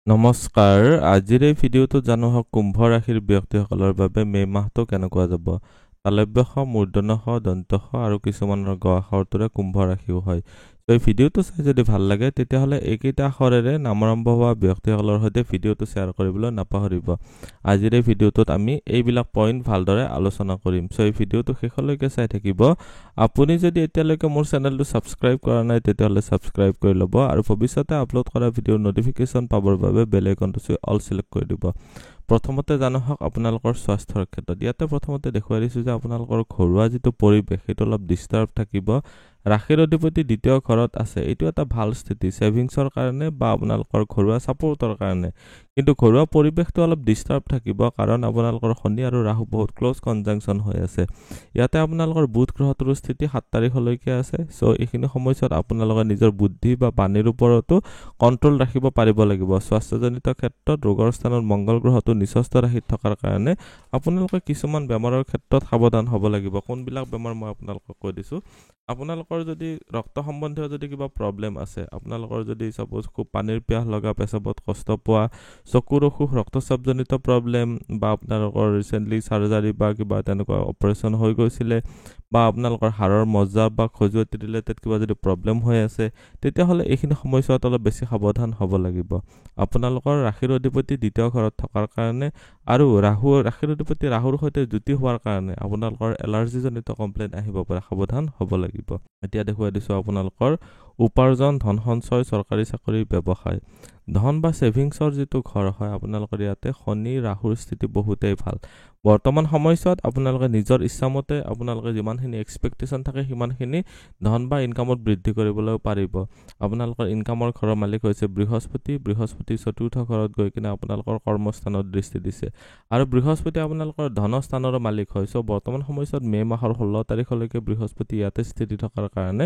নমস্কাৰ আজিৰ এই ভিডিঅ'টো জানো হওক কুম্ভ ৰাশিৰ ব্যক্তিসকলৰ বাবে মে মাহটো কেনেকুৱা যাব তালব্যশ মূৰ্ধনশ দন্তশ আৰু কিছুমানৰ গ আখৰৰ দৰে কুম্ভ ৰাশিও হয় এই ভিডিঅ'টো চাই যদি ভাল লাগে তেতিয়াহ'লে এইকেইটা আখৰেৰে নামাৰম্ভ হোৱা ব্যক্তিসকলৰ সৈতে ভিডিঅ'টো শ্বেয়াৰ কৰিবলৈ নাপাহৰিব আজিৰ এই ভিডিঅ'টোত আমি এইবিলাক পইণ্ট ভালদৰে আলোচনা কৰিম সো এই ভিডিঅ'টো শেষলৈকে চাই থাকিব আপুনি যদি এতিয়ালৈকে মোৰ চেনেলটো সাবস্ক্ৰাইব কৰা নাই তেতিয়াহ'লে সাবস্ক্ৰাইব কৰি ল'ব আৰু ভৱিষ্যতে আপলোড কৰা ভিডিঅ'ৰ নটিফিকেশ্যন পাবৰ বাবে বেল আইকনটো চুই অল সিলেক্ট কৰি দিব প্ৰথমতে জানো হওক আপোনালোকৰ স্বাস্থ্যৰ ক্ষেত্ৰত ইয়াতে প্ৰথমতে দেখুৱাই দিছো যে আপোনালোকৰ ঘৰুৱা যিটো পৰিবেশ সেইটো অলপ ডিস্টাৰ্ব থাকিব ৰাশিৰ অধিপতি দ্বিতীয় ঘৰত আছে এইটো এটা ভাল স্থিতি সেভিংছৰ কাৰণে বা আপোনালোকৰ ঘৰুৱা সাপোৰ্টৰ কাৰণে কিন্তু ঘৰুৱা পৰিবেশটো অলপ ডিস্টাৰ্ব থাকিব কাৰণ আপোনালোকৰ শনি আৰু ৰাহু বহুত ক্লোজ কনজাংশন হৈ আছে ইয়াতে আপোনালোকৰ বুধ গ্ৰহটোৰ স্থিতি 7 তাৰিখলৈকে আছে সো এইখিনি সময়ত আপোনালোকে নিজৰ বুদ্ধি বা বাণীৰ ওপৰতো কন্ট্ৰোল ৰাখিব পাৰিব লাগিব স্বাস্থ্যজনিত ক্ষেত্ৰত ৰোগৰ স্থানত মংগল গ্ৰহটো নিচস্থ ৰাখিত থকাৰ কাৰণে আপোনালোকে কিছুমান বেমাৰৰ ক্ষেত্ৰত সাৱধান হ'ব লাগিব কোনবিলাক বেমাৰ মই আপোনালোকক কৈ দিছো আপোনালোকৰ যদি ৰক্ত সম্বন্ধীয় যদি কিবা প্ৰবলেম আছে আপোনালোকৰ যদি সাপোজ খুব পানীৰ পিয়াহ লগা পেছাবত কষ্ট পোৱা চকুৰ অসুখ ৰক্তচাপজনিত প্ৰবলেম বা আপোনালোকৰ ৰিসেন্টলি সাৰ্জাৰি বা কিবা তেনেকুৱা অপাৰেচন হৈ গৈছিলে বা আপোনালোকৰ হাড়ৰ মজ্জা বা খজুৱতি ৰিলেটেড কিবা যদি প্ৰবলেম হৈ আছে তেতিয়াহ'লে এইখিনি সময়ছোৱাত অলপ বেছি সাৱধান হ'ব লাগিব আপোনালোকৰ ৰাশিৰ অধিপতি দ্বিতীয় ঘৰত থকাৰ কাৰণে আৰু ৰাশিৰ অধিপতি ৰাহুৰ সৈতে যুতি হোৱাৰ কাৰণে আপোনালোকৰ এলাৰ্জিজনিত কমপ্লেইন আহিব পাৰে সাৱধান হ'ব লাগিব এতিয়া দেখুৱাই দিছো আপোনালোকৰ উপাৰ্জন ধন সঞ্চয় চৰকাৰী চাকৰি ব্যৱসায় ধন বা সেভিংছৰ যেটো ঘৰ হয় আপোনালোকৰ ইয়াতে শনি ৰাহুৰ স্থিতি বহুতেই ভাল বৰ্তমান সময়ছোৱাত আপোনালোকে নিজৰ ইচ্ছামতে আপোনালোকে যিমানখিনি এক্সপেক্টেশন থাকে সিমানখিনি ধন বা ইনকামত বৃদ্ধি কৰিবলৈ পাৰিব আপোনালোকৰ ইনকামৰ ঘৰৰ মালিক হৈছে বৃহস্পতি চতুৰ্থ ঘৰত গৈ কিনে আপোনালোকৰ কৰ্মস্থানত দৃষ্টি দিছে আৰু বৃহস্পতি আপোনালোকৰ ধনস্থানৰ মালিক হয় সো বৰ্তমান সময়ছোৱাত মে মাহৰ 16 তাৰিখলৈকে বৃহস্পতি ইয়াতে স্থিতি থকাৰ কাৰণে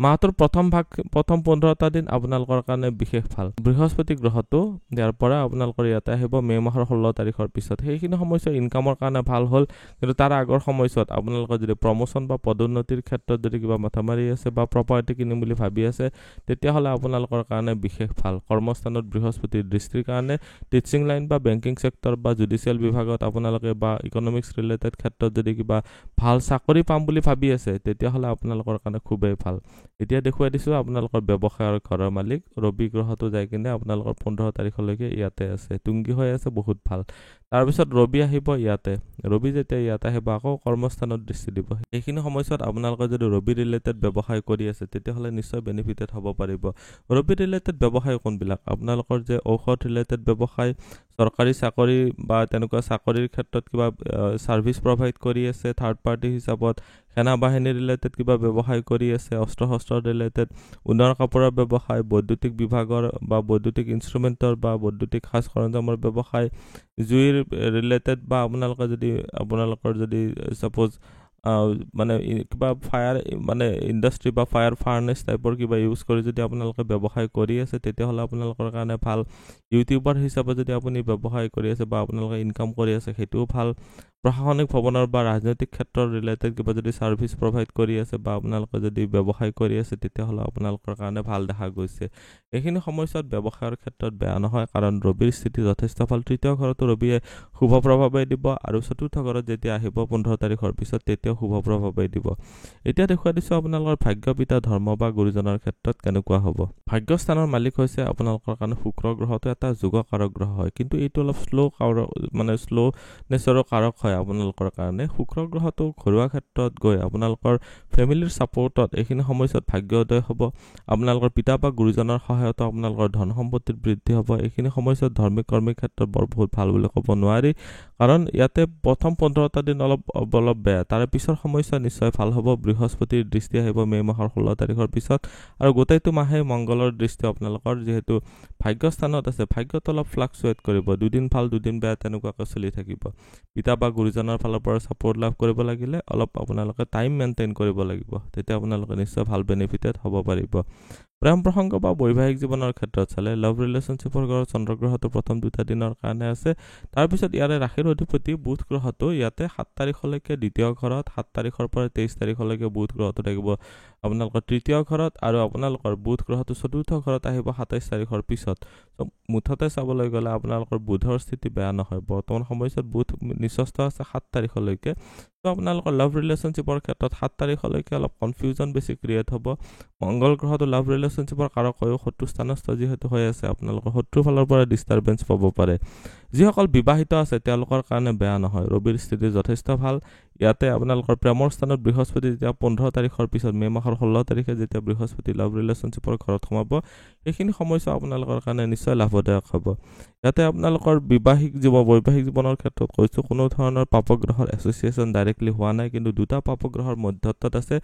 মাহটোৰ প্ৰথম 15টা দিন আপোনালোকৰ কাৰণে বিশেষ ভাল বৃহস্পতি গ্ৰহটো ইয়াৰ পৰা আপোনালোকৰ ইয়াতে আহিব মে মাহৰ 16 তাৰিখৰ পিছত সেইখিনি সময়ছোৱা ইনকামৰ কাৰণে ভাল হ'ল কিন্তু তাৰ আগৰ সময়ছোৱাত আপোনালোকৰ যদি প্ৰমোশন বা পদোন্নতিৰ ক্ষেত্ৰত যদি কিবা মাথা মাৰি আছে বা প্ৰপাৰ্টি কিনিম বুলি ভাবি আছে তেতিয়াহ'লে আপোনালোকৰ কাৰণে বিশেষ ভাল কৰ্মস্থানত বৃহস্পতিৰ দৃষ্টিৰ কাৰণে টিচিং লাইন বা বেংকিং সেক্টৰ বা জুডিশিয়াল বিভাগত আপোনালোকে বা ইকনমিক্স ৰিলেটেড ক্ষেত্ৰত যদি কিবা ভাল চাকৰি পাম বুলি ভাবি আছে তেতিয়াহ'লে আপোনালোকৰ কাৰণে খুবেই ভাল এতিয়া দেখুৱাই দিছো আপোনালোকৰ ব্যৱসায়ৰ ঘৰৰ মালিক ৰবি গ্ৰহটো যায় কিনে আপোনালোকৰ 15 তাৰিখলৈকে ইয়াতে আছে তুংগী হৈ আছে বহুত ভাল তাৰ পিছত ৰবি আহিব ইয়াতে ৰবি যেতিয়া ইয়াতে আহিব আকৌ কৰ্মস্থানত দৃষ্টি দিব এইখিনি সময়ত আপোনালোকে যদি ৰবি ৰিলেটেড ব্যৱসায় কৰি আছে তেতিয়াহ'লে নিশ্চয় বেনিফিটেড হ'ব পাৰিব ৰবি ৰিলেটেড ব্যৱসায় কোনবিলাক আপোনালোকৰ যে ঔষধ ৰিলেটেড ব্যৱসায় চৰকাৰী চাকৰি বা তেনেকুৱা চাকৰিৰ ক্ষেত্ৰত কিবা সাৰ্ভিস প্ৰভাইড কৰি আছে থাৰ্ড পাৰ্টি হিচাপত সেনা বাহিনী ৰিলেটেড কিবা ব্যৱসায় কৰি আছে অস্ত্ৰ ৰিলেটেড উন্নৰ কাপোৰৰ ব্যৱসায় বৈদ্যুতিক বিভাগৰ বা বৈদ্যুতিক ইনস্ট্ৰুমেন্টৰ বা বৈদ্যুতিক খাস সৰঞ্জামৰ ব্যৱসায় জুইৰ ৰিলেটেড বা আপোনালোকৰ যদি সাপোজ মানে কিবা ফায়াৰ মানে ইন্ডাষ্ট্ৰি বা ফায়াৰ ফাৰ্নেস টাইপৰ কিবা ইউজ কৰি যদি আপোনালোকে ব্যৱসায় কৰি আছে তেতিয়াহ'লে আপোনালোকৰ কাৰণে ভাল ইউটিউবাৰ হিচাপে যদি আপুনি ব্যৱসায় কৰি আছে বা আপোনালোকে ইনকাম কৰি আছে সেইটোও ভাল প্ৰশাসনিক ভৱনৰ বা ৰাজনৈতিক ক্ষেত্ৰৰ ৰিলেটেড কিবা যদি সাৰ্ভিস প্ৰভাইড কৰি আছে বা আপোনালোকে যদি ব্যৱসায় কৰি আছে তেতিয়াহ'লে আপোনালোকৰ কাৰণে ভাল দেখা গৈছে এইখিনি সময়ছোৱাত ব্যৱসায়ৰ ক্ষেত্ৰত বেয়া নহয় কাৰণ ৰবিৰ স্থিতি যথেষ্ট ভাল তৃতীয় ঘৰতো ৰবিয়ে শুভ প্ৰভাৱ দিব আৰু চতুৰ্থ ঘৰত যেতিয়া আহিব 15 তাৰিখৰ পিছত তেতিয়া শুভ প্ৰভাৱ দিব এতিয়া দেখুৱাই দিছো আপোনালোকৰ ভাগ্য পিতা ধৰ্ম বা গুৰুজনৰ ক্ষেত্ৰত কেনেকুৱা হ'ব ভাগ্যস্থানৰ মালিক হৈছে আপোনালোকৰ কাৰণে শুক্ৰ গ্ৰহটো এটা যোগকাৰক গ্ৰহ হয় কিন্তু এইটো অলপ শ্লোনেছৰ কাৰক হয় আপোনালোকৰ কাৰণে শুক্ৰ গ্ৰহটো ঘৰুৱা ক্ষেত্ৰত গৈ আপোনালোকৰ ফেমিলিৰ সাপোৰ্টত এইখিনি সময়ত ভাগ্যোদয় হ'ব আপোনালোকৰ পিতা বা গুৰুজনৰ সহায়ত আপোনালোকৰ ধন সম্পত্তিৰ বৃদ্ধি হ'ব এইখিনি সময়ত ধাৰ্মিক কৰ্মীৰ ক্ষেত্ৰত বহুত ভাল বুলি ক'ব নোৱাৰি কাৰণ ইয়াতে প্ৰথম 15টা দিন অলপ বেয়া তাৰে পিছৰ সময়ছোৱা নিশ্চয় ভাল হ'ব বৃহস্পতিৰ দৃষ্টি আহিব মে মাহৰ 16 তাৰিখৰ পিছত আৰু গোটেইটো মাহে মংগলৰ দৃষ্টি আপোনালোকৰ যেহেতু ভাগ্যস্থানত আছে ভাগ্যত অলপ ফ্লাকচুৱেট কৰিব দুদিন ভাল দুদিন বেয়া তেনেকুৱাকৈ চলি থাকিব পিতা বা গুৰুজনৰ ফালৰ পৰা সাপোৰ্ট লাভ কৰিব লাগিলে অলপ আপোনালোকে টাইম মেইনটেইন কৰিব লাগিব তেতিয়া আপোনালোকে নিশ্চয় ভাল বেনিফিটেড হ'ব পাৰিব প্ৰেম প্ৰসংগ বা বৈবাহিক জীৱনৰ ক্ষেত্ৰত চালে লাভ ৰিলেশ্যনশ্বিপৰ ঘৰত চন্দ্ৰগ্ৰহটো প্ৰথম 2টা দিনৰ কাৰণে আছে। তাৰপিছত ইয়াৰে ৰাশিৰ অধিপতি বুধ গ্ৰহটো ইয়াতে 7 তাৰিখলৈকে দ্বিতীয় ঘৰত, 7 তাৰিখৰ পৰা 23 তাৰিখলৈকে বুধ গ্ৰহটো থাকিব আপোনালোকৰ তৃতীয় ঘৰত, আৰু আপোনালোকৰ বুধ গ্ৰহটো চতুৰ্থ ঘৰত আহিব 27 তাৰিখৰ পিছত। মুঠতে চাবলৈ গ'লে আপোনালোকৰ বুধৰ স্থিতি বেয়া নহয়। বৰ্তমান সময়ছোৱাত বুধ নিচস্থ আছে 7 তাৰিখলৈকে। তো আপোনালোকৰ লাভ ৰিলেশ্যনশ্বিপৰ ক্ষেত্ৰত 7 তাৰিখলৈকে অলপ কনফিউজন বেছি ক্ৰিয়েট হ'ব। মংগল গ্ৰহটো লাভ ৰিলেশ্যনশ্বিপৰ কাৰক হৈও শত্ৰু স্থানস্থ যিহেতু হৈ আছে, আপোনালোকৰ শত্ৰুৰ ফালৰ পৰা ডিষ্টাৰবেঞ্চ পাব পাৰে। যিসকল বিবাহিত আছে তেওঁলোকৰ কাৰণে বেয়া নহয়। ৰবিৰ স্থিতি যথেষ্ট ভাল। ইয়াতে আপোনালোকৰ প্ৰেমৰ স্থানত বৃহস্পতি যেতিয়া 15 তাৰিখৰ পিছত মে' মাহৰ 16 তাৰিখে যেতিয়া বৃহস্পতি লাভ ৰিলেশ্যনশ্বিপৰ ঘৰত সোমাব, সেইখিনি সময়ছোৱা আপোনালোকৰ কাৰণে নিশ্চয় লাভদায়ক হ'ব। ইয়াতে আপোনালোকৰ বৈবাহিক জীৱনৰ ক্ষেত্ৰত কৈছোঁ, কোনো ধৰণৰ পাপগ্ৰহৰ এছ'চিয়েশ্যন ডাইৰেক্টলি হোৱা নাই, কিন্তু 2টা পাপগ্ৰহৰ মধ্যত্বত আছে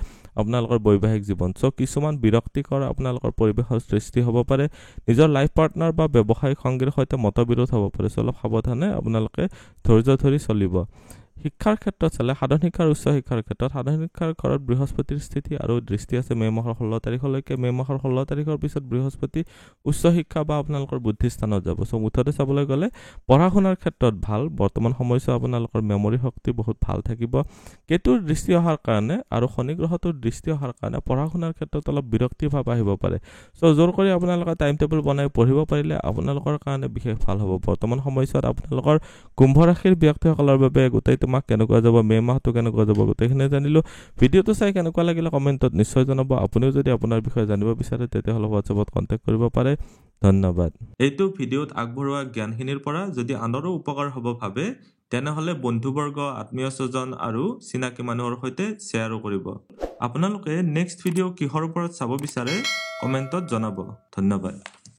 আপোনালোকৰ বৈবাহিক জীৱন। চ' কিছুমান বিৰক্তিকৰ আপোনালোকৰ পৰিৱেশৰ সৃষ্টি হ'ব পাৰে। নিজৰ লাইফ পাৰ্টনাৰ বা ব্যৱসায়িক সংগীৰ সৈতে মতবিৰোধ হ'ব পাৰে। চ' অলপ সাৱধানে আপোনালোকে ধৈৰ্য ধৰি চলিব। শিক্ষাৰ ক্ষেত্ৰত চালে সাধাৰণ শিক্ষা আৰু উচ্চ শিক্ষাৰ ক্ষেত্ৰত সাধাৰণ শিক্ষাৰ ঘৰত বৃহস্পতিৰ স্থিতি আৰু দৃষ্টি আছে মে' মাহৰ 16 তাৰিখলৈকে। মে' মাহৰ 16 তাৰিখৰ পিছত বৃহস্পতি উচ্চ শিক্ষা বা আপোনালোকৰ বুদ্ধিস্থানত যাব। চ' মুঠতে চাবলৈ গ'লে পঢ়া শুনাৰ ক্ষেত্ৰত ভাল। বৰ্তমান সময়ছোৱা আপোনালোকৰ মেমৰি শক্তি বহুত ভাল থাকিব। কেতুৰ দৃষ্টি অহাৰ কাৰণে আৰু শনি গ্ৰহটোৰ দৃষ্টি অহাৰ কাৰণে পঢ়া শুনাৰ ক্ষেত্ৰত অলপ বিৰক্তিৰ ভাৱ আহিব পাৰে। চ' জোৰ কৰি আপোনালোকে টাইম টেবুল বনাই পঢ়িব পাৰিলে আপোনালোকৰ কাৰণে বিশেষ ভাল হ'ব। বৰ্তমান সময়ছোৱাত আপোনালোকৰ কুম্ভ ৰাশিৰ ব্যক্তিসকলৰ বাবে গোটেই তোমাক কেনেকুৱা যাব, মে' মাহটো কেনেকুৱা যাব, গোটেইখিনি জানিলোঁ। ভিডিঅ'টো চাই কেনেকুৱা লাগিলে কমেণ্টত নিশ্চয় জনাব। আপুনিও যদি আপোনাৰ বিষয়ে জানিব বিচাৰে তেতিয়াহ'লে হোৱাটছএপত কণ্টেক্ট কৰিব পাৰে। ধন্যবাদ। এইটো ভিডিঅ'ত আগবঢ়োৱা জ্ঞানখিনিৰ পৰা যদি আনৰো উপকাৰ হ'ব ভাবে তেনেহ'লে বন্ধুবৰ্গ, আত্মীয় স্বজন আৰু চিনাকি মানুহৰ সৈতে শ্বেয়াৰো কৰিব। আপোনালোকে নেক্সট ভিডিঅ' কিহৰ ওপৰত চাব বিচাৰে কমেণ্টত জনাব। ধন্যবাদ।